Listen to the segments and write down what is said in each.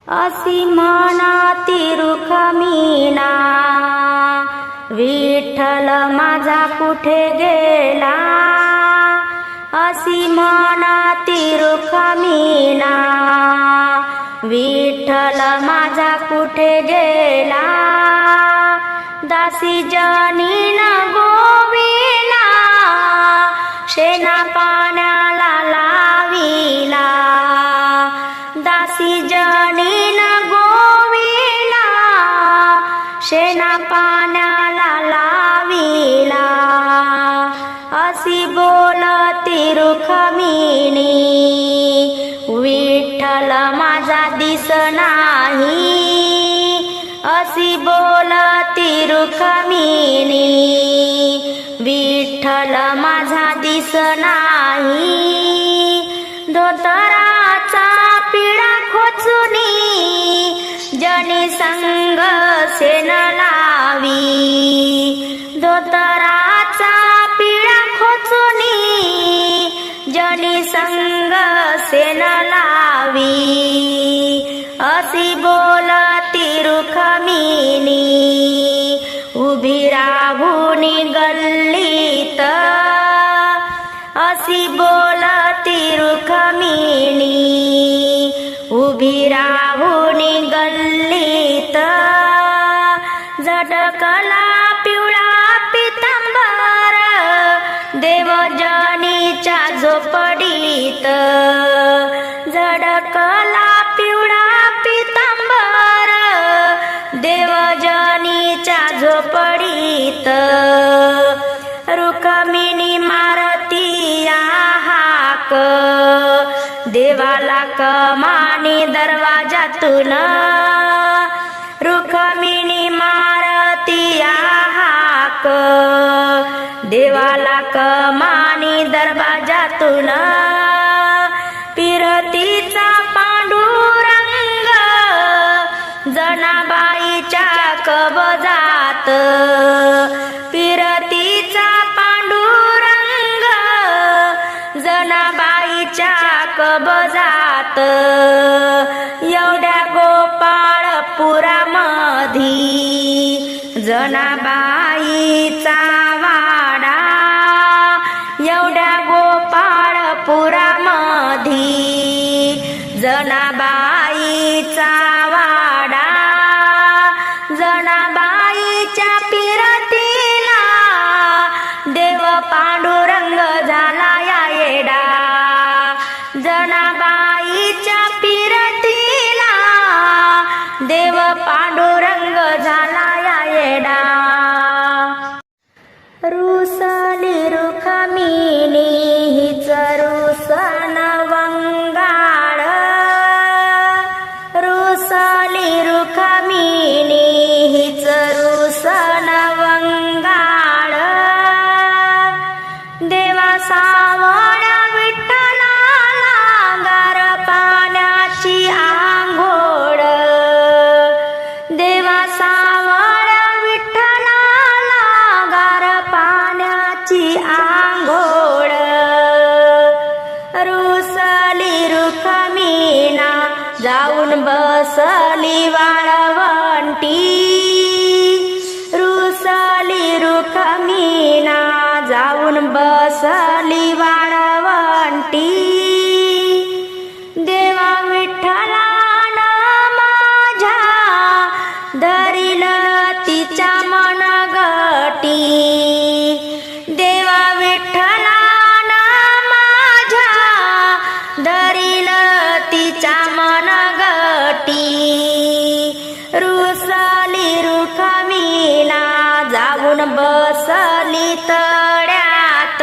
असी म्हणाती रुखमिना, विठ्ठल माझा कुठे गेला. असी म्हणाती रुखमिना, विठ्ठल माझा कुठे गेला. दासी जनीन गोविला, शेणा पाण्याला लाविला. दासी जनीन गोविला, शेणा पाण्याला लाविला. असी बोलती रुखमिनी, विठ्ठल माझा दिसनाही. असी बोलती रुखमिनी, विठ्ठल माझा दिसनाही. धोतराचा पिळा खोचुनी, जनी संग शेण लावी. धोतराचा पिळा खोचुनी, जनी संग शेण लावी. असी बोलती रुखमिनी, उभी राहुनी गल्लीत. असी बोलती रुखमिनी, उभी राहुनी गल्लीत. झटकला पिवळा पितांबर, देवजनीच्या झोपडीत. झटकला पिवळा पितांबर, देवजनीच्या झोपडीत. रुखमिनी मारती हाक, देवाला कमानी दरवाजातून. रुखमिनी मारती हाक, देवाला कमानी दरवाजातून. पिरतीचा पांडुरंग, जनाबाईच्या कबजात. पिरतीचा पांडुरंग, जनाबाईच्या कबजात. एवढ्या गोपाळपुरामधी, जनाबाईचा वाडा. एवढ्या गोपाळपुरामधी, जनाबाईचा वाडा. जनाबाईच्या पिरतीला, देव पांडुरंग झाला या येडा. जनाबाईच्या पिरतीला, देव पांडुरंग झाला या येडा. रुसली रुखमिनी, हिच रुसन वंगाळ. रुसली रुखमिनी, हिच रुसन वंगाळ. देवा सावळ्या विठ्ठलाला, गार पाण्याची आंघोळ. देवा सावळ्या विठ्ठलाला, गार पाण्याची आंघोळ. रुसली रुखमिना, जाऊन बसली वाळवंटी. रुसली रुखमिना, जाऊन बसली वाळवंटी. देवा विठ्ठलानं माझ्या, धरिल तिच्या मनगटी. देवा विठ्ठलानं माझ्या, धरिल तिच्या मनगटी. रुसली रुखमिना, जाऊन बसली तळ्यात.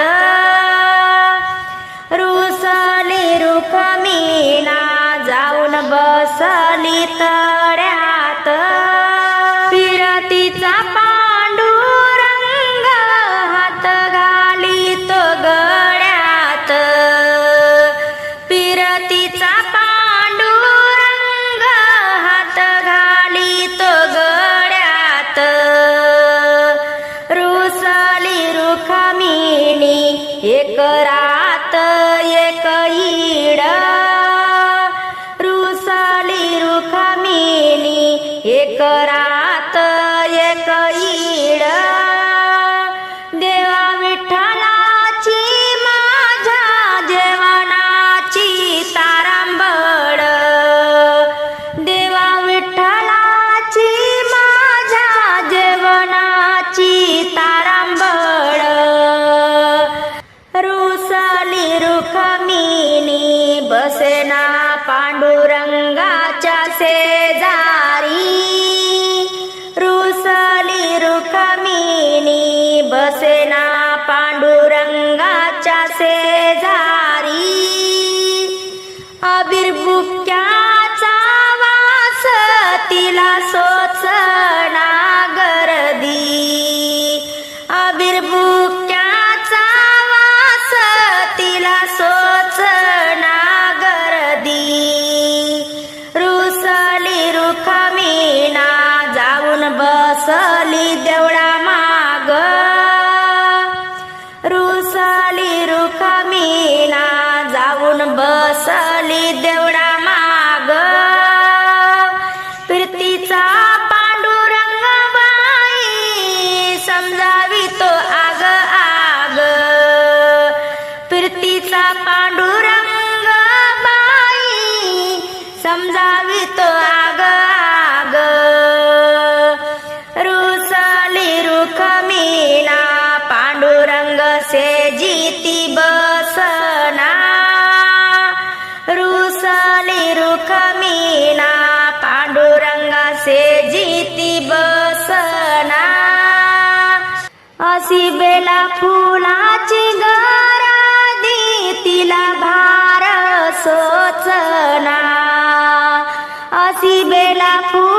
रुसली रुखमिना, जाऊन बसली तळ्यात. पिरतीचा पांडुरंग, हात घालीत गळ्यात. पिरतीचा पांडुरंग, हात घालीत गळ्यात. रुसली रुखमिनी, एक रात एक ईड. रुसली रुखमिनी, एक रात एक ईड देवा विठ्ठलाची माझ्या जेवणाची तारांबळ देवा विठ्ठलाची माझ्या जेवणाची तारांबळ रुसली रुखमिनी बसेना पांडुरंगाच्या शेजारी रुसली रुखमिनी बसेना पांडुरंगाच्या शेजारी अबिरबुक्याचा वास तिला सोचना गर्दी अबिरबुक्याचा वास तिला सोचना गर्दी रुसली रुखमिना जाऊन बसली देवळा माग रुसली रुखमिना जाऊन बसली देवळा माग प्रीतीचा पांडुरंग बाई समजावितो आग आग प्रीतीचा पांडुरंग बाई समजावितो आग आग रुसली रुखमिना पांडुरंग सेजिती बसना रुसली रुखमिना पांडुरंग सेजिती बसना अशी बेला फुलाची गरादी तिला भार सोचना अशी बेला फुल